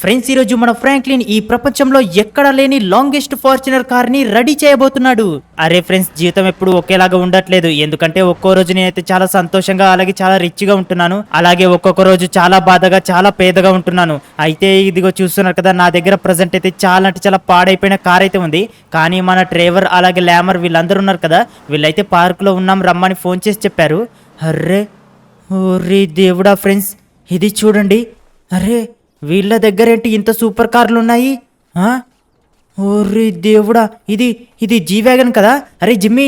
Friends ఈ రోజు మన ఫ్రాంక్లిన్ ఈ ప్రపంచంలో ఎక్కడ లేని లాంగెస్ట్ ఫార్చునర్ కార్ ని రెడీ చేయబోతున్నాడు. అరే ఫ్రెండ్స్, జీవితం ఎప్పుడు ఒకేలాగా ఉండట్లేదు. ఎందుకంటే ఒక్కో రోజు నేనైతే చాలా సంతోషంగా అలాగే చాలా రిచ్ గా ఉంటున్నాను, అలాగే ఒక్కొక్క రోజు చాలా బాధగా చాలా పేదగా ఉంటున్నాను. అయితే ఇదిగో చూస్తున్నారు కదా, నా దగ్గర ప్రజెంట్ అయితే చాలా అంటే చాలా పాడైపోయిన కార్ అయితే ఉంది. కానీ మన ట్రేవర్ అలాగే ల్యామర్ వీళ్ళందరూ ఉన్నారు కదా, వీళ్ళైతే పార్క్ లో ఉన్నాం రమ్మని ఫోన్ చేసి చెప్పారు. అర్రే ఓరే దేవుడా ఫ్రెండ్స్, ఇది చూడండి. అరే వీళ్ళ దగ్గర ఏంటి ఇంత సూపర్ కార్లు ఉన్నాయి? ఓరే దేవుడా, ఇది ఇది జీ వ్యాగన్ కదా. అరే జిమ్మీ,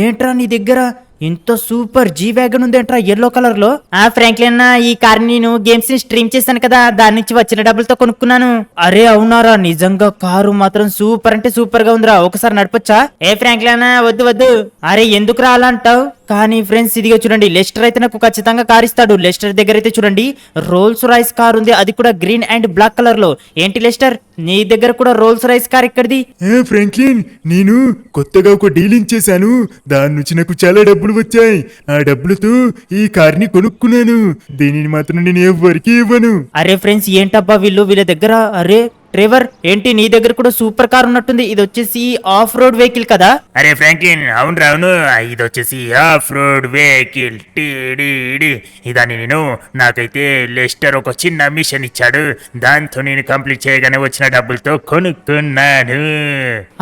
ఏంట్రా నీ దగ్గర ఇంత సూపర్ జీ వ్యాగన్ ఉందేంట్రా ఎల్లో కలర్ లో? ఫ్రాంక్లిన్, ఈ కార్ నేను గేమ్స్ ని స్ట్రీమ్ చేశాను కదా, దాని నుంచి వచ్చిన డబ్బులతో కొనుక్కున్నాను. అరే అవునారా, నిజంగా కారు మాత్రం సూపర్ అంటే సూపర్ గా ఉందిరా, ఒకసారి నడపొచ్చా? ఏ ఫ్రాంక్లిన్ వద్దు వద్దు. అరే ఎందుకు రా అలా అంటావు? కానీ ఫ్రెండ్స్ ఇదిగో చూడండి, లెస్టర్ అయితే నాకు ఖచ్చితంగా కార్ ఇస్తాడు. లెస్టర్ దగ్గర అయితే చూడండి రోల్స్ రాయిస్ కార్ ఉంది, అది కూడా గ్రీన్ అండ్ బ్లాక్ కలర్ లో. ఏంటి లెస్టర్, నీ దగ్గర కూడా రోల్స్ రాయిస్ కార్ ఎక్కడిది? ఫ్రాంక్లిన్, నేను కొత్తగా ఒక డీలింగ్ చేశాను, దాని నుంచి నాకు చాలా డబ్బులు వచ్చాయి. ఆ డబ్బులతో ఈ కార్ ని కొనుక్కున్నాను. దీనిని మాత్రం నేను ఎవరికి ఇవ్వను. అరే ఫ్రెండ్స్, ఏంటబ్బా వీళ్ళ దగ్గర? అరే ట్రేవర్, ఏంటి నీ దగ్గర కూడా సూపర్ కార్ ఉన్నట్టుంది? ఇది వచ్చేసి ఆఫ్ రోడ్ వెహికల్ కదా? అరే ఫ్రాంక్లిన్, అవును రావును, ఇది వచ్చేసి ఆఫ్ రోడ్ వెహికల్ టీడీడీ. ఇదాన్ని నేను నాకైతే లెస్టర్ ఒక చిన్న మిషన్ ఇచ్చాడు, దాంతో నేను కంప్లీట్ చేయగానే వచ్చిన డబ్బులతో కొనుక్కున్నాను.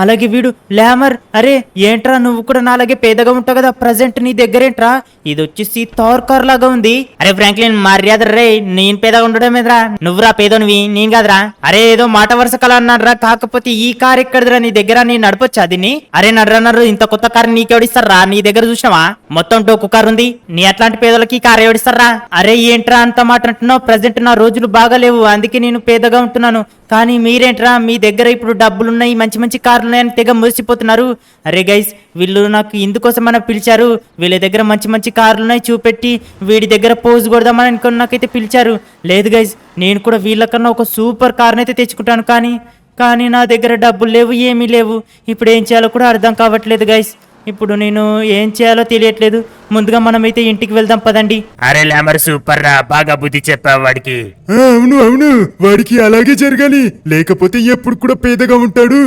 అలాగే వీడు ల్యామర్, అరే ఏంట్రా నువ్వు కూడా నాలాగే పేదగా ఉంటావు కదా, ప్రజెంట్ నీ దగ్గర ఏంట్రా? ఇది వచ్చేసి థార్ కార్ లాగా ఉంది. అరే ఫ్రాంక్లిన్ మర్యాద రే, నేను పేదగా ఉండడం ఏదిరా, నువ్వురా పేదోనివి నేను కాదురా. అరే ఏదో మాట వరుస కల అన్నారా, కాకపోతే ఈ కార్ ఎక్కడిదిరా నీ దగ్గర, నేను నడపొచ్చా దీన్ని? అరే నర్రన్నారు, ఇంత కొత్త కార్ నీకెవడిస్తారా? నీ దగ్గర చూసినావా మొత్తం టోకు కార్ ఉంది, నీ అట్లాంటి పేదలకి కార్ ఎవడిస్తారా? అరే ఏంట్రా అంత మాట అంటున్నావు? ప్రజెంట్ నా రోజులు బాగాలేవు, అందుకే నేను పేదగా ఉంటున్నాను. కానీ మీరేంట్రా, మీ దగ్గర ఇప్పుడు డబ్బులున్నాయి, మంచి మంచి కార్లు ఉన్నాయని తెగ మురిసిపోతున్నారు. అరే గైస్, వీళ్ళు నాకు ఇందుకోసం మనం పిలిచారు. వీళ్ళ దగ్గర మంచి మంచి కార్లు ఉన్నాయి చూపెట్టి వీడి దగ్గర పోజ్ కొడదామని అనుకుని నాకైతే పిలిచారు. లేదు గైస్, నేను కూడా వీళ్ళకన్నా ఒక సూపర్ కార్ని అయితే తెచ్చుకుంటాను. కానీ నా దగ్గర డబ్బులు లేవు, ఏమీ లేవు. ఇప్పుడు ఏం చేయాలో కూడా అర్థం కావట్లేదు గైస్. ఇప్పుడు నేను ఏం చేయాలో తెలియట్లేదు. ముందుగా మనమైతే ఇంటికి వెళ్దాం పదండి. అరే ల్యామర్ సూపర్ రా, బాగా బుద్ధి చెప్పావు వాడికి. అవును అవును, వాడికి అలాగే జరగాలి, లేకపోతే ఎప్పుడు కూడా పేదగా ఉంటాడు,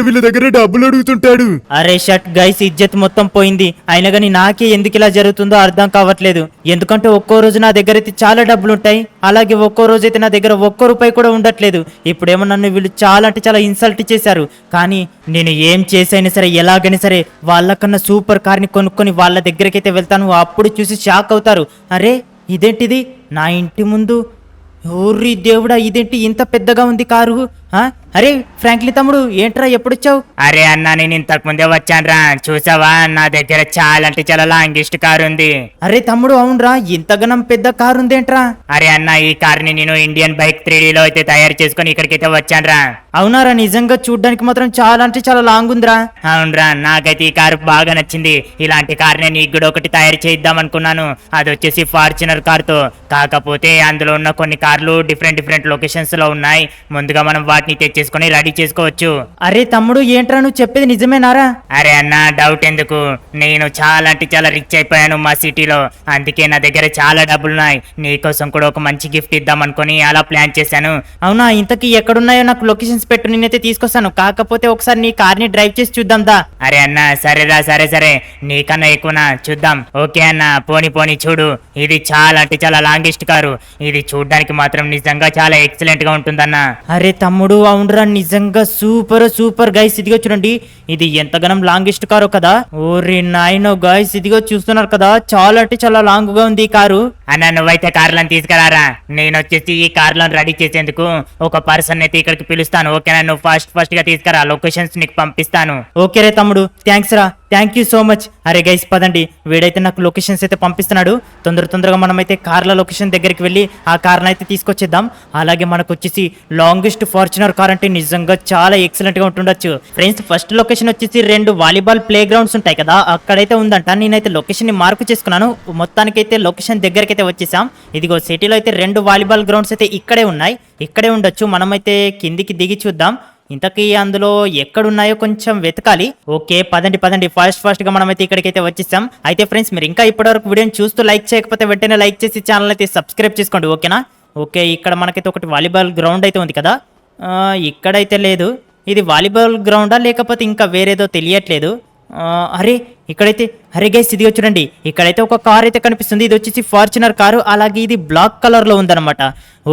వీళ్ళ దగ్గర డబ్బులు అడుగుతుంటాడు. అరే షట్ గైస్, ఇజ్జత్ మొత్తం పోయింది. అయినా కానీ నాకే ఎందుకు ఇలా జరుగుతుందో అర్థం కావట్లేదు. ఎందుకంటే ఒక్కో రోజు నా దగ్గర అయితే చాలా డబ్బులు ఉంటాయి, అలాగే ఒక్కో రోజు అయితే నా దగ్గర ఒక్క రూపాయి కూడా ఉండట్లేదు. ఇప్పుడేమో నన్ను వీళ్ళు చాలా అంటే చాలా ఇన్సల్ట్ చేశారు. కానీ నేను ఏం చేసైనా సరే, ఎలాగైనా సరే వాళ్ళకన్నా సూపర్ కార్ని కొనుక్కొని వాళ్ళ దగ్గరికి అయితే వెళ్తాను. అప్పుడు చూసి షాక్ అవుతారు. అరే ఇదేంటిది నా ఇంటి ముందు? ఓరి దేవుడా, ఇదేంటి ఇంత పెద్దగా ఉంది కారు? అరే ఫ్రాంక్లిన్ తమ్ముడు, ఏంట్రా ఎప్పుడొచ్చావు? అరే అన్న, నేను ఇంతకు ముందే వచ్చానురా, చూసావా నా దగ్గర చాలా అంటే చాలా లాంగెస్ట్ కార్ ఉంది. అరే తమ్ముడు, అవునరా, ఇంతగనం పెద్ద కారు ఉందేంట్రా? అరే అన్న, ఈ కార్ ని నేను ఇండియన్ బైక్ 3D లో అయితే తయారు చేసుకుని ఇక్కడికైతే వచ్చానురా. అవునారా, నిజంగా చూడ్డానికి మాత్రం చాలా అంటే చాలా లాంగ్ ఉందిరా. అవునరా, నాకైతే ఈ కారు బాగా నచ్చింది. ఇలాంటి కార్ ని నీకు కూడా ఒకటి తయారు చేద్దాం అనుకున్నాను. అది వచ్చేసి ఫార్చునర్ కార్ తో, కాకపోతే అందులో ఉన్న కొన్ని కార్లు డిఫరెంట్ లొకేషన్స్ లో ఉన్నాయి. ముందుగా మనం వాటిని తెచ్చేసుకుని రెడీ చేసుకోవచ్చు. అరే తమ్ముడు, ఏంట్రా నువ్వు చెప్పేది నిజమేనారా? అరే అన్న, డౌట్ ఎందుకు, నేను చాలా అంటే చాలా రిచ్ అయిపోయాను మా సిటీలో, అందుకే నా దగ్గర చాలా డబ్బులున్నాయి. నీకోసం కూడా ఒక మంచి గిఫ్ట్ ఇద్దాం అనుకుని అలా ప్లాన్ చేశాను. అవునా, ఇంతకీ ఎక్కడున్నాయో నాకు లొకేషన్స్ పెట్టు, నేనైతే తీసుకొస్తాను. కాకపోతే ఒకసారి నీ కార్ని డ్రైవ్ చేసి చూద్దాం దా. అరే అన్న, సరేరా, సరే, నీకన్నా ఎక్కువనా చూద్దాం. ఓకే అన్న, పోని చూడు, ఇది చాలా అంటే చాలా లాంగెస్ట్ కారు. ఇది చూడ్డానికి మాత్రం నిజంగా చాలా ఎక్సలెంట్ గా ఉంటుందన్న. అరే తమ్ముడు, అవునరా, నిజంగా సూపర్ గైస్, ఇదిగో చూడండి, ఇది ఎంతగానం లాంగెస్ట్ కారు కదా. ఓరే నాయనో గైస్, ఇదిగో చూస్తున్నారు కదా, చాలా అంటే చాలా లాంగ్ గా ఉంది ఈ కారు. అన్న, నువ్వైతే కార్లను తీసుకురారా, నేను వచ్చేసి ఈ కార్లను రెడీ చేసేందుకు ఒక పర్సన్ అయితే ఇక్కడికి పిలుస్తాను. ఓకేనా, నువ్వు ఫస్ట్ గా తీసుకురా, లొకేషన్స్ నీకు పంపిస్తాను. ఓకే రే తమ్ముడు, థ్యాంక్స్ రా, థ్యాంక్ యూ సో మచ్. అరే గైస్ పదండి, వీడైతే నాకు లొకేషన్స్ అయితే పంపిస్తున్నాడు. తొందరగా మనమైతే కార్ల లొకేషన్ దగ్గరికి వెళ్ళి ఆ కార్ని అయితే తీసుకొచ్చేద్దాం. అలాగే మనకు వచ్చేసి లాంగెస్ట్ ఫార్చునర్ కార్ అంటే నిజంగా చాలా ఎక్సలెంట్ గా ఉంటుండొచ్చు. ఫ్రెండ్స్, ఫస్ట్ లొకేషన్ వచ్చేసి 2 వాలీబాల్ ప్లే గ్రౌండ్స్ ఉంటాయి కదా, అక్కడైతే ఉందంట. నేనైతే లొకేషన్ ని మార్క్ చేసుకున్నాను. మొత్తానికైతే లొకేషన్ దగ్గరికి అయితే వచ్చేసాం. ఇదిగో సిటీలో అయితే 2 వాలీబాల్ గ్రౌండ్స్ అయితే ఇక్కడే ఉన్నాయి, ఇక్కడే ఉండొచ్చు. మనమైతే కిందికి దిగి చూద్దాం. ఇంతకీ అందులో ఎక్కడున్నాయో కొంచెం వెతకాలి. ఓకే పదండి ఫాస్ట్ గా మనమైతే ఇక్కడికైతే వచ్చేసాం. అయితే ఫ్రెండ్స్, మీరు ఇంకా ఇప్పటివరకు వీడియోని చూస్తూ లైక్ చేయకపోతే వెంటనే లైక్ చేసి ఛానల్ అయితే సబ్స్క్రైబ్ చేసుకోండి. ఓకేనా? ఓకే, ఇక్కడ మనకైతే ఒకటి వాలీబాల్ గ్రౌండ్ అయితే ఉంది కదా. ఇక్కడైతే లేదు. ఇది వాలీబాల్ గ్రౌండా లేకపోతే ఇంకా వేరేదో తెలియట్లేదు. అరే ఇక్కడైతే, అరే గైస్ ఇదిగో చూడండి, ఇక్కడైతే ఒక కార్ అయితే కనిపిస్తుంది. ఇది వచ్చేసి ఫార్చునర్ కారు, అలాగే ఇది బ్లాక్ కలర్ లో ఉందన్నమాట.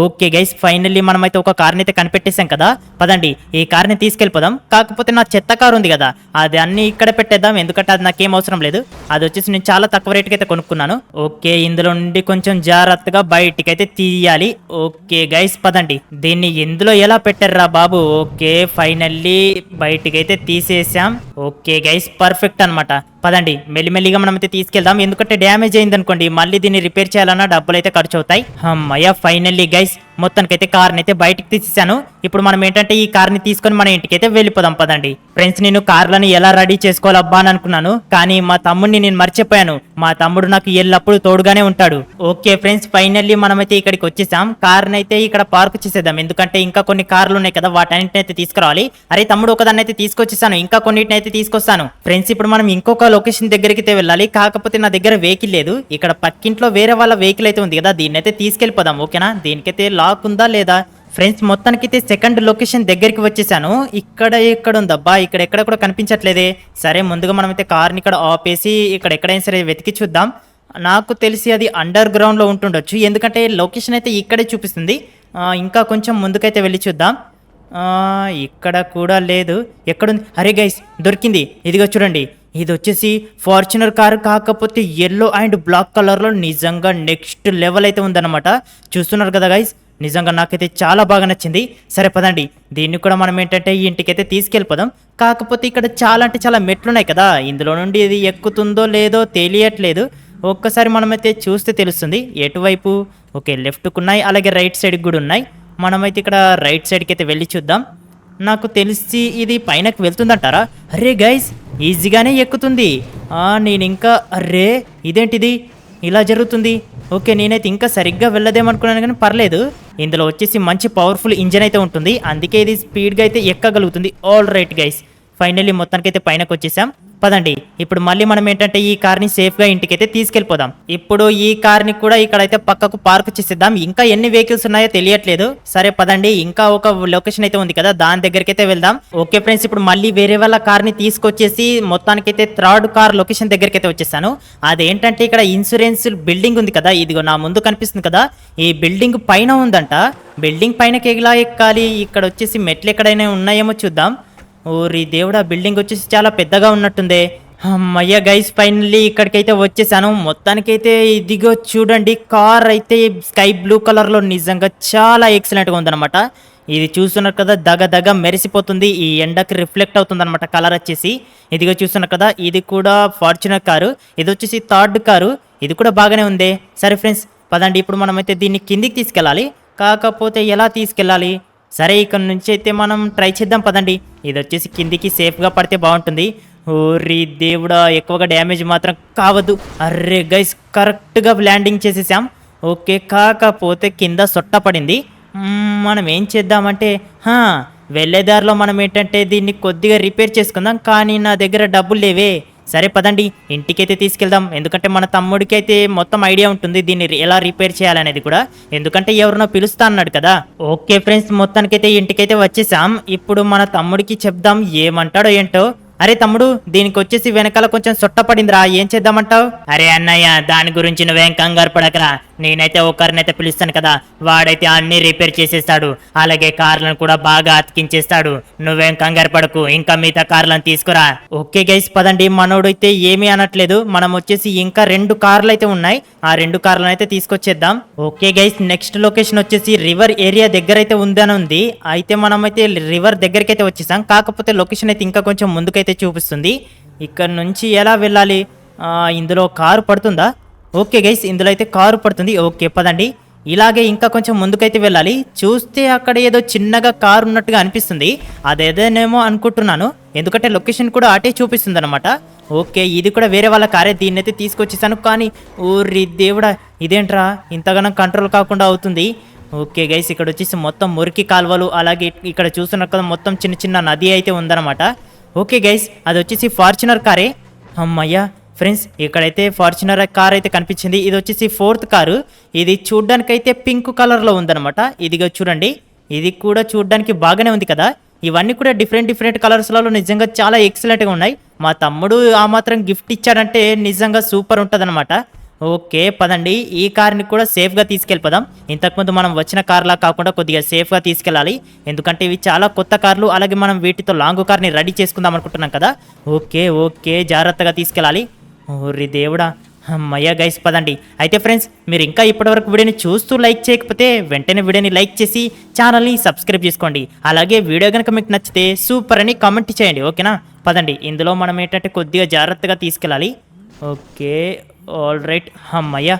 ఓకే గైస్, ఫైనల్లీ మనమైతే ఒక కార్ని అయితే కనిపెట్టేసాం కదా. పదండి ఈ కార్ని తీసుకెళ్ళిపోదాం. కాకపోతే నా చెత్త కారు ఉంది కదా, అది అన్ని ఇక్కడ పెట్టేద్దాం, ఎందుకంటే అది నాకేం అవసరం లేదు. అది వచ్చేసి నేను చాలా తక్కువ రేటుకి అయితే కొనుక్కున్నాను. ఓకే, ఇందులో నుండి కొంచెం జాగ్రత్తగా బయటికి అయితే తీయాలి. ఓకే గైస్ పదండి, దీన్ని ఎందులో ఎలా పెట్టారా బాబు. ఓకే, ఫైనల్లీ బయటికి అయితే తీసేసాం. ఓకే గైస్, పర్ఫెక్ట్ అన్నమాట. పదండి మెల్లిమెల్లిగా మనం అయితే తీసుకెళ్దాం, ఎందుకంటే డ్యామేజ్ అయింది అనుకోండి మళ్ళీ దీన్ని రిపేర్ చేయాలన్నా డబ్బులు అయితే ఖర్చు అవుతాయి. అమ్మయ్య, ఫైనల్లీ గైస్ మొత్తానికైతే కార్ని అయితే బయటికి తీసేసాను. ఇప్పుడు మనం ఏంటంటే ఈ కార్ని తీసుకొని మన ఇంటికి అయితే వెళ్ళిపోదాం. పదండి ఫ్రెండ్స్, నేను కార్లను ఎలా రెడీ చేసుకోవాలబ్బా అని అనుకున్నాను, కానీ మా తమ్ముడిని నేను మర్చిపోయాను. మా తమ్ముడు నాకు ఎల్లప్పుడూ తోడుగానే ఉంటాడు. ఓకే ఫ్రెండ్స్, ఫైనల్లీ మనమైతే ఇక్కడికి వచ్చేసాం. కార్ని అయితే ఇక్కడ పార్క్ చేసేద్దాం, ఎందుకంటే ఇంకా కొన్ని కార్లు ఉన్నాయి కదా, వాటన్నిటిని అయితే తీసుకురావాలి. అరే తమ్ముడు, ఒకదాన్ని అయితే తీసుకొచ్చేసాను, ఇంకా కొన్నిటిని అయితే తీసుకొస్తాను. ఫ్రెండ్స్, ఇప్పుడు మనం ఇంకొక లొకేషన్ దగ్గరికి అయితే వెళ్ళాలి. కాకపోతే నా దగ్గర వెహికల్ లేదు. ఇక్కడ పక్కింట్లో వేరే వాళ్ళ వెహికల్ అయితే ఉంది కదా, దీన్ని అయితే తీసుకెళ్ళిపోదాం. ఓకేనా, దీనికైతే లాక్ ఉందా లేదా. ఫ్రెండ్స్, మొత్తానికైతే సెకండ్ లొకేషన్ దగ్గరికి వచ్చేసాను. ఇక్కడ ఎక్కడ ఉందబ్బా, ఇక్కడ ఎక్కడ కూడా కనిపించట్లేదే. సరే, ముందుగా మనం అయితే కార్ని ఇక్కడ ఆపేసి ఇక్కడ ఎక్కడైనా సరే వెతికి చూద్దాం. నాకు తెలిసి అది అండర్ గ్రౌండ్లో ఉంటుండొచ్చు, ఎందుకంటే లొకేషన్ అయితే ఇక్కడే చూపిస్తుంది. ఇంకా కొంచెం ముందుకైతే వెళ్ళి చూద్దాం. ఇక్కడ కూడా లేదు. ఎక్కడుంది. అరే గైస్, దొరికింది. ఇదిగో చూడండి, ఇది వచ్చేసి ఫార్చునర్ కారు, కాకపోతే ఎల్లో అండ్ బ్లాక్ కలర్లో నిజంగా నెక్స్ట్ లెవెల్ అయితే ఉందన్నమాట. చూస్తున్నారు కదా గైస్, నిజంగా నాకైతే చాలా బాగా నచ్చింది. సరే పదండి, దీన్ని కూడా మనం ఏంటంటే ఈ ఇంటికైతే తీసుకెళ్ళిపోదాం. కాకపోతే ఇక్కడ చాలా అంటే చాలా మెట్లు ఉన్నాయి కదా, ఇందులో నుండి ఇది ఎక్కుతుందో లేదో తెలియట్లేదు. ఒక్కసారి మనమైతే చూస్తే తెలుస్తుంది ఎటువైపు. ఓకే, లెఫ్ట్కు ఉన్నాయి, అలాగే రైట్ సైడ్కి కూడా ఉన్నాయి. మనమైతే ఇక్కడ రైట్ సైడ్కి అయితే వెళ్ళి చూద్దాం. నాకు తెలిసి ఇది పైనకి వెళ్తుందంటారా. అరే గైస్, ఈజీగానే ఎక్కుతుంది. నేను ఇంకా, అరే ఇదేంటిది ఇలా జరుగుతుంది. ఓకే, నేనైతే ఇంకా సరిగ్గా వెళ్ళదేమనుకున్నాను, కానీ పర్లేదు. ఇందులో వచ్చేసి మంచి పవర్ఫుల్ ఇంజన్ అయితే ఉంటుంది, అందుకే ఇది స్పీడ్గా అయితే ఎక్కగలుగుతుంది. ఆల్ రైట్ గైస్, ఫైనల్లీ మొత్తానికైతే పైనకి వచ్చేసాం. పదండి, ఇప్పుడు మళ్ళీ మనం ఏంటంటే ఈ కార్ని సేఫ్గా ఇంటికైతే తీసుకెళ్ళిపోదాం. ఇప్పుడు ఈ కార్ని కూడా ఇక్కడైతే పక్కకు పార్క్ చేసేద్దాం. ఇంకా ఎన్ని వెహికల్స్ ఉన్నాయో తెలియట్లేదు. సరే పదండి, ఇంకా ఒక లొకేషన్ అయితే ఉంది కదా, దాని దగ్గరికి అయితే వెళ్దాం. ఓకే ఫ్రెండ్స్, ఇప్పుడు మళ్ళీ వేరే వాళ్ళ కార్ని తీసుకొచ్చేసి మొత్తానికైతే థర్డ్ కార్ లొకేషన్ దగ్గరికి అయితే వచ్చేసాను. అదేంటంటే ఇక్కడ ఇన్సూరెన్స్ బిల్డింగ్ ఉంది కదా, ఇదిగో నా ముందు కనిపిస్తుంది కదా, ఈ బిల్డింగ్ పైన ఉందంట. బిల్డింగ్ పైనకి ఎలా ఎక్కాలి. ఇక్కడ వచ్చేసి మెట్లు ఎక్కడైనా ఉన్నాయేమో చూద్దాం. ఓరి దేవుడా, బిల్డింగ్ వచ్చేసి చాలా పెద్దగా ఉన్నట్టుందే. అమ్మయ్య గైస్, ఫైనల్లీ ఇక్కడికైతే వచ్చేసాను. మొత్తానికైతే ఇదిగో చూడండి, కార్ అయితే స్కై బ్లూ కలర్లో నిజంగా చాలా ఎక్సలెంట్గా ఉందన్నమాట. ఇది చూస్తున్నారు కదా, దగ మెరిసిపోతుంది, ఈ ఎండకి రిఫ్లెక్ట్ అవుతుంది అనమాట కలర్ వచ్చేసి. ఇదిగో చూస్తున్నారు కదా, ఇది కూడా ఫార్చునర్ కారు, ఇది వచ్చేసి థర్డ్ కారు, ఇది కూడా బాగానే ఉంది. సరే ఫ్రెండ్స్, పదండి, ఇప్పుడు మనమైతే దీన్ని కిందికి తీసుకెళ్ళాలి. కాకపోతే ఎలా తీసుకెళ్ళాలి. సరే, ఇక్కడ నుంచి అయితే మనం ట్రై చేద్దాం. పదండి, ఇది వచ్చేసి కిందికి సేఫ్గా పడితే బాగుంటుంది. ఓరి దేవుడా, ఎక్కువగా డ్యామేజ్ మాత్రం కావద్దు. అర్రే గైస్, కరెక్ట్గా ల్యాండింగ్ చేసేసాం. ఓకే, కాకపోతే కింద సొట్ట పడింది. మనం ఏం చేద్దామంటే, వెళ్ళేదారిలో మనం ఏంటంటే దీన్ని కొద్దిగా రిపేర్ చేసుకుందాం, కానీ నా దగ్గర డబ్బులు లేవే. సరే పదండి, ఇంటికైతే తీసుకెళ్దాం, ఎందుకంటే మన తమ్ముడికి అయితే మొత్తం ఐడియా ఉంటుంది దీన్ని ఎలా రిపేర్ చేయాలనేది కూడా, ఎందుకంటే ఎవరినో పిలుస్తా అన్నాడు కదా. ఓకే ఫ్రెండ్స్, మొత్తానికైతే ఇంటికైతే వచ్చేసాం. ఇప్పుడు మన తమ్ముడికి చెప్దాం, ఏమంటాడో ఏంటో. అరే తమ్ముడు, దీనికి వచ్చేసి వెనకాల కొంచెం సొట్ట పడిందిరా, ఏం చేద్దామంటావు. అరే అన్నయ్య, దాని గురించి నువ్వేం కంగారు పడకరా, నేనైతే ఒకరినైతే పిలుస్తాను కదా, వాడైతే అన్ని రిపేర్ చేసేస్తాడు, అలాగే కార్లను కూడా బాగా అతికించేస్తాడు. నువ్వేం కంగారు పడకు, ఇంకా మిగతా కార్లను తీసుకురా. ఓకే గైస్, పదండి, మనోడు అయితే ఏమీ అనట్లేదు. మనం వచ్చేసి ఇంకా 2 కార్లు అయితే ఉన్నాయి, ఆ 2 కార్లను అయితే తీసుకొచ్చేద్దాం. ఓకే గైస్, నెక్స్ట్ లొకేషన్ వచ్చేసి రివర్ ఏరియా దగ్గర అయితే ఉందని ఉంది. అయితే మనం అయితే రివర్ దగ్గరికి అయితే వచ్చేసాం, కాకపోతే లొకేషన్ అయితే ఇంకా కొంచెం ముందుకైతే చూపిస్తుంది. ఇక్కడ నుంచి ఎలా వెళ్ళాలి. ఇందులో కారు పడుతుందా. ఓకే గైస్, ఇందులో అయితే కారు పడుతుంది. ఓకే పదండి, ఇలాగే ఇంకా కొంచెం ముందుకైతే వెళ్ళాలి. చూస్తే అక్కడ ఏదో చిన్నగా కారు ఉన్నట్టుగా అనిపిస్తుంది, అదేదేనేమో అనుకుంటున్నాను, ఎందుకంటే లొకేషన్ కూడా అటే చూపిస్తుంది అనమాట. ఓకే, ఇది కూడా వేరే వాళ్ళ కారే, దీన్ని అయితే తీసుకొచ్చేసాను. కానీ ఊరి దేవుడా, ఇదేంట్రా ఇంతగానో కంట్రోల్ కాకుండా అవుతుంది. ఓకే గైస్, ఇక్కడ వచ్చేసి మొత్తం మురికి కాలువలు, అలాగే ఇక్కడ చూస్తున్నారు కదా మొత్తం చిన్న చిన్న నది అయితే ఉందన్నమాట. ఓకే గైస్, అది వచ్చేసి ఫార్చునర్ కారే. అమ్మయ్యా, ఫ్రెండ్స్ ఇక్కడైతే ఫార్చునర్ కార్ అయితే కనిపించింది. ఇది వచ్చేసి 4th కారు. ఇది చూడ్డానికైతే పింక్ కలర్లో ఉందన్నమాట. ఇదిగో చూడండి, ఇది కూడా చూడ్డానికి బాగానే ఉంది కదా. ఇవన్నీ కూడా డిఫరెంట్ కలర్స్లలో నిజంగా చాలా ఎక్సలెంట్గా ఉన్నాయి. మా తమ్ముడు ఆ మాత్రం గిఫ్ట్ ఇచ్చాడంటే నిజంగా సూపర్ ఉంటుందన్నమాట. ఓకే పదండి, ఈ కార్ని కూడా సేఫ్గా తీసుకెళ్ళిపోదాం. ఇంతకుముందు మనం వచ్చిన కార్లా కాకుండా కొద్దిగా సేఫ్గా తీసుకెళ్ళాలి, ఎందుకంటే ఇవి చాలా కొత్త కార్లు. అలాగే మనం వీటితో లాంగ్ కార్ని రెడీ చేసుకుందాం అనుకుంటున్నాం కదా. ఓకే జాగ్రత్తగా తీసుకెళ్ళాలి. ఓరి దేవుడా, అమ్మయ్య గైస్ పదండి. అయితే ఫ్రెండ్స్, మీరు ఇంకా ఇప్పటివరకు వీడియోని చూస్తూ లైక్ చేయకపోతే వెంటనే వీడియోని లైక్ చేసి ఛానల్ని సబ్స్క్రైబ్ చేసుకోండి. అలాగే వీడియో కనుక మీకు నచ్చితే సూపర్ అని కామెంట్ చేయండి, ఓకేనా. పదండి, ఇందులో మనం ఏంటంటే కొద్దిగా జాగ్రత్తగా తీసుకెళ్ళాలి. ఓకే ఆల్ రైట్, అమ్మయ్య.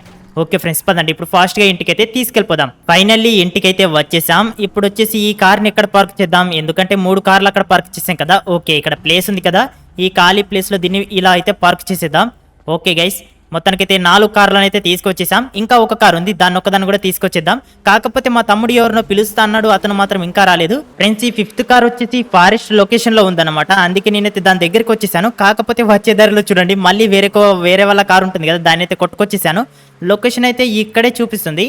ఓకే ఫ్రెండ్స్ పదండి, ఇప్పుడు ఫాస్ట్గా ఇంటికైతే తీసుకెళ్ళిపోదాం. ఫైనల్లీ ఇంటికైతే వచ్చేసాం. ఇప్పుడు వచ్చేసి ఈ కార్ని ఎక్కడ పార్క్ చేద్దాం, ఎందుకంటే 3 కార్లు అక్కడ పార్క్ చేసాం కదా. ఓకే, ఇక్కడ ప్లేస్ ఉంది కదా, ఈ ఖాళీ ప్లేస్లో దీన్ని ఇలా అయితే పార్క్ చేసేద్దాం. ఓకే గైస్, మొత్తానికైతే 4 కార్లను అయితే తీసుకొచ్చేసాం. ఇంకా ఒక కార్ ఉంది, దాన్ని ఒక్కదాన్ని కూడా తీసుకొచ్చేద్దాం. కాకపోతే మా తమ్ముడు ఎవరినో పిలుస్తా అన్నాడు, అతను మాత్రం ఇంకా రాలేదు. ఫ్రెండ్స్, ఈ 5th కార్ వచ్చేసి ఫారెస్ట్ లొకేషన్ లో ఉందన్నమాట. అందుకే నేనైతే దాని దగ్గరికి వచ్చేసాను. కాకపోతే వచ్చే దారిలో చూడండి, మళ్ళీ వేరే వాళ్ళ కార్ ఉంటుంది కదా, దాన్ని అయితే కొట్టుకొచ్చేసాను. లొకేషన్ అయితే ఇక్కడే చూపిస్తుంది.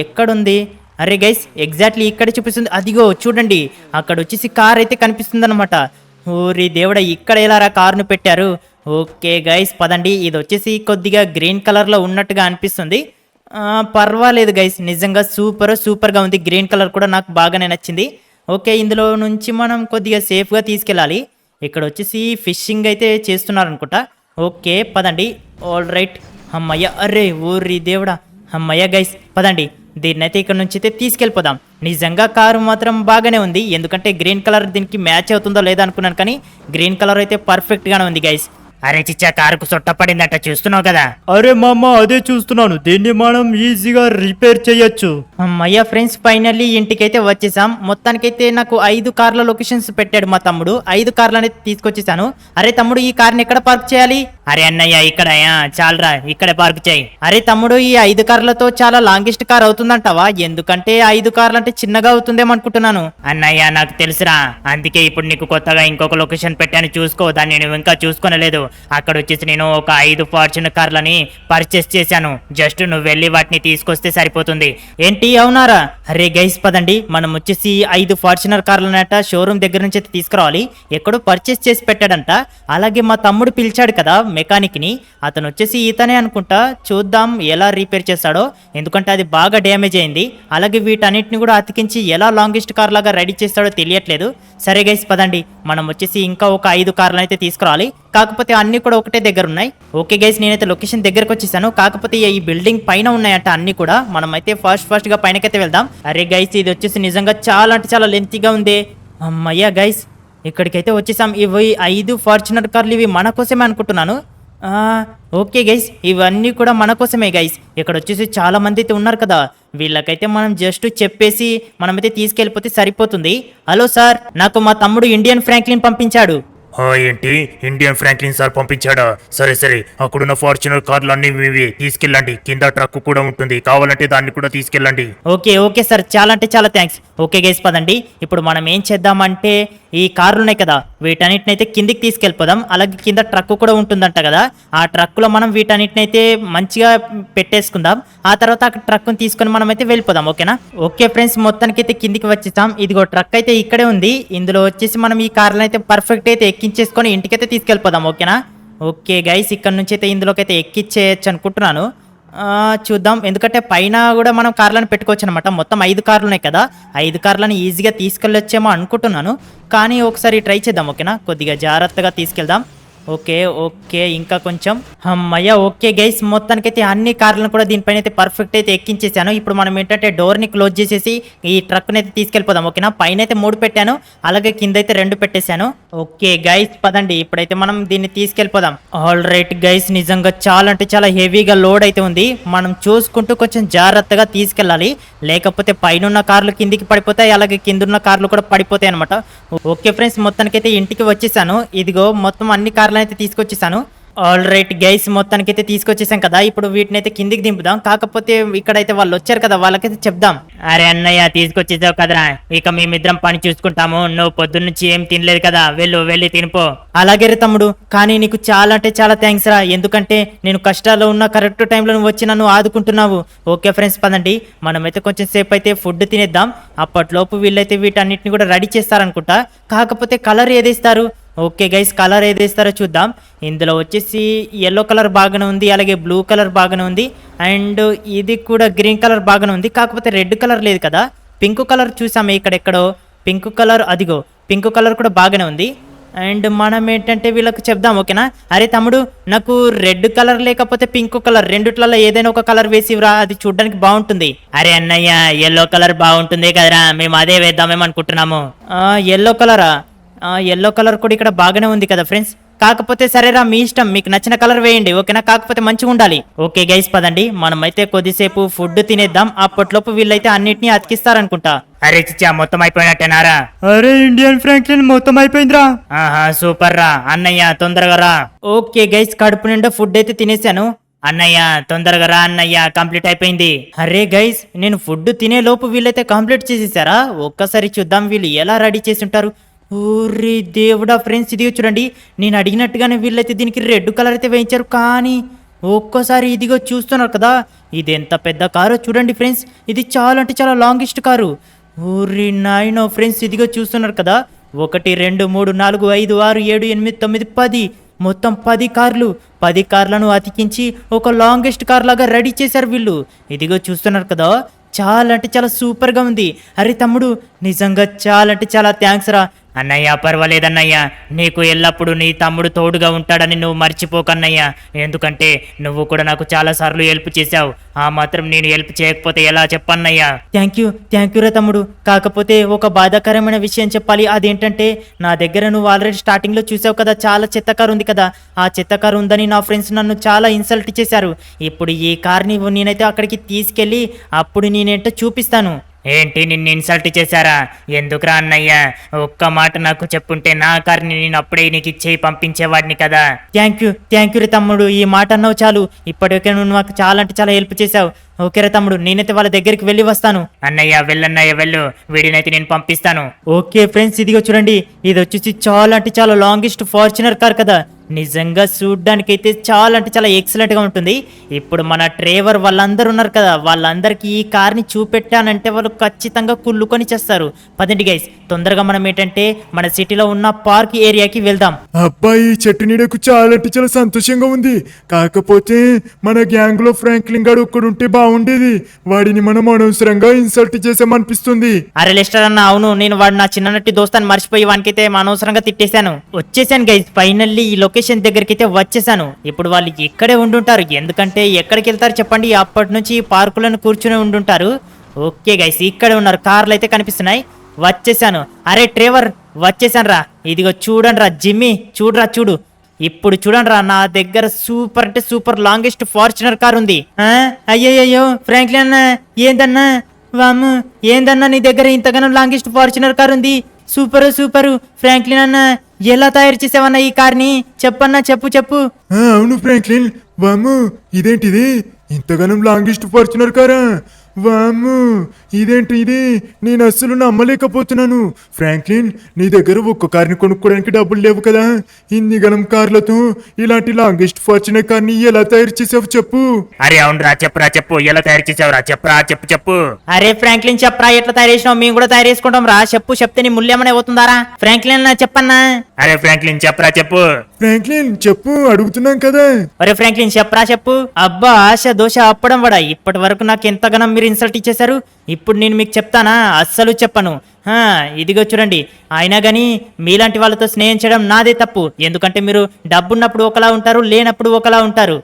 ఎక్కడుంది? అరే గైస్, ఎగ్జాక్ట్లీ ఇక్కడే చూపిస్తుంది. అదిగో చూడండి, అక్కడ వచ్చేసి కార్ అయితే కనిపిస్తుంది అనమాట. ఊరి దేవుడా, ఇక్కడ ఎలా కార్ను పెట్టారు. ఓకే గైస్ పదండి, ఇది వచ్చేసి కొద్దిగా గ్రీన్ కలర్లో ఉన్నట్టుగా అనిపిస్తుంది. పర్వాలేదు గైస్, నిజంగా సూపర్గా ఉంది. గ్రీన్ కలర్ కూడా నాకు బాగానే నచ్చింది. ఓకే, ఇందులో నుంచి మనం కొద్దిగా సేఫ్గా తీసుకెళ్ళాలి. ఇక్కడ వచ్చేసి ఫిషింగ్ అయితే చేస్తున్నారు అనుకుంటా. ఓకే పదండి, ఆల్ రైట్. అమ్మయ్య, అరే ఊరి దేవుడా, అమ్మయ్య గైస్ పదండి, దీన్నైతే ఇక్కడ నుంచి అయితే తీసుకెళ్ళిపోదాం. నిజంగా కారు మాత్రం బాగానే ఉంది, ఎందుకంటే గ్రీన్ కలర్ దీనికి మ్యాచ్ అవుతుందో లేదా అనుకున్నాను, కానీ గ్రీన్ కలర్ అయితే పర్ఫెక్ట్గానే ఉంది గైస్. అరే చిచ్చా, కారుకు సొట్ట పడిందట, చూస్తున్నావు కదా. అరే మామ, అదే చూస్తున్నాను, దీన్ని మనం ఈజీగా రిపేర్ చేయొచ్చు. అమ్మయ్య ఫ్రెండ్స్, ఫైనల్లీ ఇంటికైతే వచ్చేసాం. మొత్తానికైతే నాకు 5 కార్ల లొకేషన్స్ పెట్టాడు మా తమ్ముడు. 5 కార్లని తీసుకొచ్చేసాను. అరే తమ్ముడు, ఈ కార్ని ఎక్కడ పార్క్ చేయాలి? అరే అన్నయ్య, ఇక్కడ చాలరా, ఇక్కడే పార్క్ చేయి. అరే తమ్ముడు, ఈ 5 కార్లతో చాలా లాంగెస్ట్ కార్ అవుతుందంటావా? ఎందుకంటే 5 కార్లు అంటే చిన్నగా అవుతుందేమో అనుకుంటున్నాను. అన్నయ్య, నాకు తెలుసురా, అందుకే ఇప్పుడు నీకు కొత్తగా ఇంకొక లొకేషన్ పెట్టాను, చూసుకో. దాన్ని నువ్వు ఇంకా చూసుకోనలేదు. అక్కడ వచ్చేసి నేను ఒక 5 ఫార్చునర్ కార్లని పర్చేస్ చేశాను. జస్ట్ నువ్వు వెళ్ళి వాటిని తీసుకొస్తే సరిపోతుంది. ఏంటి, అవునారా? అరే గైస్ పదండి, మనం వచ్చేసి 5 ఫార్చునర్ కార్లనట షోరూమ్ దగ్గర నుంచి అయితే తీసుకురావాలి. ఎక్కడో పర్చేస్ చేసి పెట్టాడంట. అలాగే మా తమ్ముడు పిలిచాడు కదా మెకానిక్ ని, అతను వచ్చేసి ఇతనే అనుకుంటా. చూద్దాం ఎలా రిపేర్ చేస్తాడో, ఎందుకంటే అది బాగా డ్యామేజ్ అయింది. అలాగే వీటన్నిటిని కూడా అతికించి ఎలా లాంగెస్ట్ కార్ లాగా రెడీ చేస్తాడో తెలియట్లేదు. సరే గైస్ పదండి, మనం వచ్చేసి ఇంకా ఒక 5 కార్లను అయితే తీసుకురావాలి. కాకపోతే అన్ని కూడా ఒకటే దగ్గర ఉన్నాయి. ఓకే గైస్, నేనైతే లొకేషన్ దగ్గరకు వచ్చేసాను. కాకపోతే ఈ బిల్డింగ్ పైన ఉన్నాయంట అన్ని కూడా. మనం అయితే ఫాస్ట్ గా పైనకైతే వెళ్దాం. అరే గైస్, ఇది వచ్చేసి నిజంగా చాలా అంటే చాలా లెంతీగా ఉంది. అమ్మయ్య గైస్, ఇక్కడికైతే వచ్చేసాం. ఇవి 5 ఫార్చునర్ కార్లు, ఇవి మన కోసమే అనుకుంటున్నాను. ఓకే గైస్, ఇవన్నీ కూడా మన కోసమే గైస్. ఇక్కడ వచ్చేసి చాలా మంది అయితే ఉన్నారు కదా, వీళ్ళకైతే మనం జస్ట్ చెప్పేసి మనమైతే తీసుకెళ్ళిపోతే సరిపోతుంది. హలో సార్, నాకు మా తమ్ముడు ఇండియన్ ఫ్రాంక్లిన్ పంపించాడు. ఏంటి, ఇండియన్ ఫ్రాంక్లిన్ సార్ పంపించాడా? సరే అక్కడున్న ఫార్చునర్ కార్లు అన్ని మీవి, తీసుకెళ్ళండి. కింద ట్రక్ కూడా ఉంటుంది, కావాలంటే దాన్ని కూడా తీసుకెళ్ళండి. ఓకే సార్, చాలా అంటే చాలా థ్యాంక్స్. ఓకే గైస్ పదండి, ఇప్పుడు మనం ఏం చేద్దామంటే ఈ కార్లు ఉన్నాయి కదా, వీటన్నిటిని అయితే కిందికి తీసుకెళ్ళిపోదాం. అలాగే కింద ట్రక్ కూడా ఉంటుందంట కదా, ఆ ట్రక్లో మనం వీటన్నిటిని అయితే మంచిగా పెట్టేసుకుందాం. ఆ తర్వాత ఆ ట్రక్ను తీసుకొని మనం అయితే వెళ్ళిపోదాం, ఓకేనా. ఓకే ఫ్రెండ్స్, మొత్తానికి అయితే కిందికి వచ్చేసాం. ఇదిగో ట్రక్ అయితే ఇక్కడే ఉంది. ఇందులో వచ్చేసి మనం ఈ కార్లను అయితే పర్ఫెక్ట్ అయితే ఎక్కించేసుకొని ఇంటికైతే తీసుకెళ్ళిపోదాం, ఓకేనా. ఓకే గైస్, ఇక్కడ నుంచి అయితే ఇందులోకి అయితే ఎక్కించేయచ్చు అనుకుంటున్నాను. చూద్దాం, ఎందుకంటే పైన కూడా మనం కార్లను పెట్టుకోవచ్చు అనమాట. మొత్తం 5 కార్లు ఉన్నాయి కదా, 5 కార్లను ఈజీగా తీసుకెళ్ళొచ్చేమో అనుకుంటున్నాను. కానీ ఒకసారి ట్రై చేద్దాం, ఓకేనా. కొద్దిగా జాగ్రత్తగా తీసుకెళ్దాం. ఓకే, ఇంకా కొంచెం. అమ్మయ్య, ఓకే గైస్, మొత్తానికైతే అన్ని కార్లను కూడా దీనిపైన అయితే పర్ఫెక్ట్ అయితే ఎక్కించేసాను. ఇప్పుడు మనం ఏంటంటే డోర్ని క్లోజ్ చేసేసి ఈ ట్రక్ని అయితే తీసుకెళ్ళిపోదాం, ఓకేనా. పైన అయితే 3 పెట్టాను, అలాగే కింద అయితే 2 పెట్టేశాను. ఓకే గైస్ పదండి, ఇప్పుడైతే మనం దీన్ని తీసుకెళ్ళిపోదాం. ఆల్ రైట్ గైస్, నిజంగా చాలా అంటే చాలా హెవీగా లోడ్ అయితే ఉంది. మనం చూసుకుంటూ కొంచెం జాగ్రత్తగా తీసుకెళ్ళాలి, లేకపోతే పైన కార్లు కిందికి పడిపోతాయి, అలాగే కిందున్న కార్లు కూడా పడిపోతాయి అనమాట. ఓకే ఫ్రెండ్స్, మొత్తానికైతే ఇంటికి వచ్చేసాను. ఇదిగో మొత్తం అన్ని కార్లు అయితే తీసుకొచ్చేసాను. ఆల్ రైట్ గైస్, మొత్తానికైతే తీసుకొచ్చేసాం కదా. ఇప్పుడు వీటిని అయితే కిందికి దింపుదాం. కాకపోతే ఇక్కడైతే వాళ్ళు వచ్చారు కదా, వాళ్ళకైతే చెప్దాం. అరే అన్నయ్య తీసుకొచ్చేసావు కదరా, ఇక మేమిద్దరం పని చూసుకుంటాము. నువ్వు పొద్దున్నుంచి ఏం తినలేదు కదా, వెళ్ళి తినిపో. అలాగే రే తమ్ముడు, కానీ నీకు చాలా అంటే చాలా థ్యాంక్స్ రా. ఎందుకంటే నేను కష్టాల్లో ఉన్న కరెక్ట్ టైంలో నువ్వు వచ్చి నన్ను ఆదుకుంటున్నావు. ఓకే ఫ్రెండ్స్, పదండి మనమైతే కొంచెం సేపు అయితే ఫుడ్ తినేద్దాం. అప్పట్లోపు వీళ్ళైతే వీటన్నిటిని కూడా రెడీ చేస్తారనుకుంటా. కాకపోతే కలర్ ఏదేస్తారు? ఓకే గైస్, కలర్ ఏదేస్తారో చూద్దాం. ఇందులో వచ్చేసి ఎల్లో కలర్ బాగానే ఉంది, అలాగే బ్లూ కలర్ బాగానే ఉంది, అండ్ ఇది కూడా గ్రీన్ కలర్ బాగానే ఉంది. కాకపోతే రెడ్ కలర్ లేదు కదా. పింక్ కలర్ చూసాము ఇక్కడెక్కడో, పింక్ కలర్, అదిగో పింక్ కలర్ కూడా బాగానే ఉంది. అండ్ మనం ఏంటంటే వీళ్ళకి చెప్దాం, ఓకేనా? అరే తమ్ముడు, నాకు రెడ్ కలర్ లేకపోతే పింక్ కలర్ రెండిట్లలో ఏదైనా ఒక కలర్ వేసివ్రా, అది చూడడానికి బాగుంటుంది. అరే అన్నయ్య ఎల్లో కలర్ బాగుంటుంది కదరా, మేము అదే వేద్దామేమనుకుంటున్నాము. ఎల్లో కలరా? ఎల్లో కలర్ కూడా ఇక్కడ బాగానే ఉంది కదా ఫ్రెండ్స్. కాకపోతే సరేరా, మీ ఇష్టం, మీకు నచ్చిన కలర్ వేయండి, ఓకేనా? కాకపోతే మంచిగా ఉండాలి. ఓకే గైస్, పదండి మనమైతే కొద్దిసేపు ఫుడ్ తినేద్దాం. అప్పట్లోపు వీళ్ళైతే అన్నిటినీ అతికిస్తారనుకుంటా. అరే చిచ్చా, మొత్తం అయిపోయినట్టేనారా? అరే ఇండియన్ ఫ్రాంక్లిన్, మొత్తం అయిపోయిందిరా. ఆహా సూపర్ రా అన్నయ్య, తొందరగా రా. ఓకే గైస్, కడుపు నిండా ఫుడ్ అయితే తినేసాను. అన్నయ్య తొందరగా రా అన్నయ్య, కంప్లీట్ అయిపోయింది. అరే గైస్, నేను ఫుడ్ తినే లోపు వీళ్ళైతే కంప్లీట్ చేసేసారా? ఒక్కసారి చూద్దాం వీళ్ళు ఎలా రెడీ చేసి ఉంటారు. ఊరి దేవుడా ఫ్రెండ్స్, ఇదిగో చూడండి, నేను అడిగినట్టుగానే వీళ్ళైతే దీనికి రెడ్ కలర్ అయితే వేయించారు. కానీ ఒక్కోసారి ఇదిగో చూస్తున్నారు కదా, ఇది ఎంత పెద్ద కారో చూడండి ఫ్రెండ్స్. ఇది చాలా అంటే చాలా లాంగెస్ట్ కారు. ఊరి నాయనో ఫ్రెండ్స్, ఇదిగో చూస్తున్నారు కదా, 1 2 3 4 5 6 7 8 9 10, మొత్తం 10 కార్లు. 10 కార్లను అతికించి ఒక లాంగెస్ట్ కార్ లాగా రెడీ చేశారు వీళ్ళు. ఇదిగో చూస్తున్నారు కదా, చాలా అంటే చాలా సూపర్గా ఉంది. అరే తమ్ముడు, నిజంగా చాలా అంటే చాలా థ్యాంక్స్ రా. అన్నయ్య పర్వాలేదన్నయ్య, నీకు ఎల్లప్పుడూ నీ తమ్ముడు తోడుగా ఉంటాడని నువ్వు మర్చిపోకన్నయ్య. ఎందుకంటే నువ్వు కూడా నాకు చాలా సార్లు హెల్ప్ చేశావు. ఆ మాత్రం నేను హెల్ప్ చేయకపోతే ఎలా చెప్పన్నయ్యా? థ్యాంక్ యూ రా తమ్ముడు. కాకపోతే ఒక బాధాకరమైన విషయం చెప్పాలి. అదేంటంటే నా దగ్గర నువ్వు ఆల్రెడీ స్టార్టింగ్లో చూసావు కదా, చాలా చెత్త కారు ఉంది కదా. ఆ చెత్త కారు ఉందని నా ఫ్రెండ్స్ నన్ను చాలా ఇన్సల్ట్ చేశారు. ఇప్పుడు ఈ కార్ని నేనైతే అక్కడికి తీసుకెళ్ళి అప్పుడు నేనేంటో చూపిస్తాను. ఏంటి, నిన్ను ఇన్సల్ట్ చేశారా? ఎందుకురా అన్నయ్య, ఒక్క మాట నాకు చెప్పుంటే నా కార్ని నేను అప్పుడే నీకు ఇచ్చేయి పంపించేవాడిని కదా. థ్యాంక్ యూ రే తమ్ముడు, ఈ మాట అన్నావు చాలు. ఇప్పటికే నువ్వు నాకు చాలా అంటే చాలా హెల్ప్ చేశావు. ఓకే రే తమ్ముడు, నేనైతే వాళ్ళ దగ్గరికి వెళ్ళి వస్తాను. అన్నయ్య వెళ్ళన్నయ్య వెళ్ళు, వీడినైతే నేను పంపిస్తాను. ఓకే ఫ్రెండ్స్, ఇదిగో చూడండి, ఇది వచ్చేసి చాలా అంటే చాలా లాంగెస్ట్ ఫార్చునర్ కార్ కదా. నిజంగా చూడ్డానికైతే చాలా అంటే చాలా ఎక్సలెంట్గా ఉంటుంది. ఇప్పుడు మన డ్రైవర్ వాళ్ళందరూ ఉన్నారు కదా, వాళ్ళందరికీ ఈ కార్ని చూపెట్టానంటే వాళ్ళు ఖచ్చితంగా కుళ్ళుకొని చేస్తారు. పదండి గైస్, తొందరగా మనం ఏంటంటే మన సిటీలో ఉన్న పార్క్ ఏరియాకి వెళ్దాం. అబ్బాయి, చెట్టు నీడకు చాలా అంటే చాలా సంతోషంగా ఉంది. కాకపోతే మన గ్యాంగ్ లో ఫ్రాంక్లిన్ గాడు ఒక్కడుంటే బాగుండేది. వాడిని మనం అనవసరంగా ఇన్సల్ట్ చేసామనిపిస్తుంది. అరే లెస్టర్ అన్న, అవును, నేను వాడు నా చిన్ననట్టి దోస్తాన్ని మర్చిపోయి వానికైతే అనవసరంగా తిట్టేశాను. వచ్చేసాను గైస్, ఫైనల్లీ ఈ లొకేషన్ దగ్గరికి అయితే వచ్చేసాను. ఇప్పుడు వాళ్ళు ఇక్కడే ఉండుంటారు, ఎందుకంటే ఎక్కడికి వెళ్తారు చెప్పండి, అప్పటి నుంచి పార్కులను కూర్చుని ఉండుంటారు. ఓకే గైస్, ఇక్కడే ఉన్నారు, కార్లు అయితే కనిపిస్తున్నాయి. వచ్చేసాను. అరే డ్రైవర్, వచ్చేసాను రా. ఇదిగో చూడండి రా జిమ్మీ, చూడు. ఇప్పుడు చూడండి రా, నా దగ్గర సూపర్ అంటే సూపర్ లాంగెస్ట్ ఫార్చునర్ కార్ ఉంది. అయ్యయ్యో ఫ్రాంక్లిన్ అన్న, ఏందన్నా వాము, ఏందన్నా నీ దగ్గర ఇంతగానో లాంగెస్ట్ ఫార్చునర్ కార్ ఉంది? సూపరు ఫ్రాంక్లిన్ అన్న, ఎలా తయారు చేసావన్నా ఈ కార్ని? చెప్పన్నా, చెప్పు. అవును ఫ్రాంక్లిన్, వాము, ఇదేంటిది ఇంతగానం లాంగెస్ట్ ఫార్చునర్ కారా? వాము, ఇదేంటి ఇది? నేను అస్సలు నమ్మలేకపోతున్నాను. ఫ్రాంక్లిన్, నీ దగ్గర ఒక్క కార్ని కొనుక్కోవడానికి డబ్బులు లేవు కదా? ఇన్ని గణం కార్లతో ఇలాంటి లాంగెస్ట్ ఫార్చునర్ కార్ని ఎలా తయారు చేసావు చెప్పు. అరే అవునరా, చెప్పు, ఎలా తయారు చేసావురా? చెప్పు. అరే ఫ్రాంక్లిన్, చెప్పరా, ఎట్లా తయారు చేసినావు? మేము కూడా తయారు చేసుకుంటాం రా. చెప్తే నీ ముల్లేమనే అవుతుందారా? ఫ్రాంక్లిన్ చెప్పన్నా. అరే ఫ్రాంక్లిన్ చెప్పు. ఫ్రాంక్లిన్ చెప్పు, అడుగుతున్నాం కదా. అరే ఫ్రాంక్లిన్ చెప్పు. అబ్బా, ఆశ దోశ అప్పడం వడా, ఇప్పటి వరకు నాకు ఎంతగానో మీరు ఇన్సల్ట్ ఇచ్చేశారు. ఇప్పుడు నేను మీకు చెప్తానా? అస్సలు చెప్పను. ఇదిగో చూడండి, అయినా కానీ మీలాంటి వాళ్ళతో స్నేహం చేయడం నాదే తప్పు. ఎందుకంటే మీరు డబ్బున్నప్పుడు ఒకలా ఉంటారు, లేనప్పుడు ఒకలా ఉంటారు.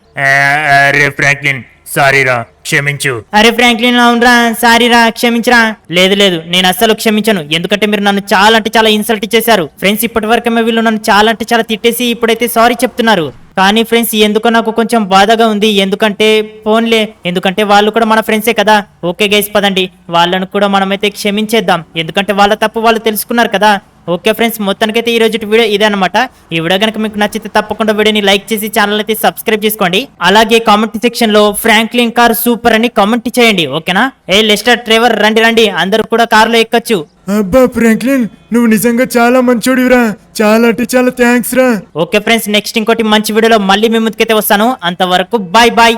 అరే ఫ్రాంక్లిన్, సారీరా, క్షమించు. అరే ఫ్రాంక్లిన్, అవునరా, సారీరా, క్షమించరా. లేదు, నేను అస్సలు క్షమించను. ఎందుకంటే మీరు నన్ను చాలా అంటే చాలా ఇన్సల్ట్ చేశారు. ఫ్రెండ్స్, ఇప్పటి వరకేమో వీళ్ళు నన్ను చాలా అంటే చాలా తిట్టేసి ఇప్పుడైతే సారీ చెప్తున్నారు. కానీ ఫ్రెండ్స్, ఎందుకో నాకు కొంచెం బాధగా ఉంది. ఎందుకంటే వాళ్ళు కూడా మన ఫ్రెండ్సే కదా. ఓకే గైస్, పదండి వాళ్ళను కూడా మనమైతే క్షమించేద్దాం. ఎందుకంటే వాళ్ళ తప్పు వాళ్ళు తెలుసుకున్నారు కదా. ఓకే ఫ్రెండ్స్, మొత్తానికైతే ఈ రోజు వీడియో ఇదే అనమాట. ఈ వీడియో కనుక మీకు నచ్చితే తప్పకుండా వీడియోని లైక్ చేసి ఛానల్ అయితే సబ్స్క్రైబ్ చేసుకోండి. అలాగే కామెంట్ సెక్షన్ లో ఫ్రాంక్లిన్ కార్ సూపర్ అని కామెంట్ చేయండి. ఓకేనా? ఏ లెస్టర్, ట్రెవర్ రండి రండి, అందరూ కూడా కారులో ఎక్కొచ్చు. అబ్బా ఫ్రాంక్లిన్, నువ్వు నిజంగా చాలా మంచోడివిరా. చాలా అంటే చాలా థ్యాంక్స్ రా. ఓకే ఫ్రెండ్స్, నెక్స్ట్ ఇంకోటి మంచి వీడియోలో మళ్ళీ మీ ముందుకైతే వస్తాను. అంతవరకు బాయ్ బాయ్.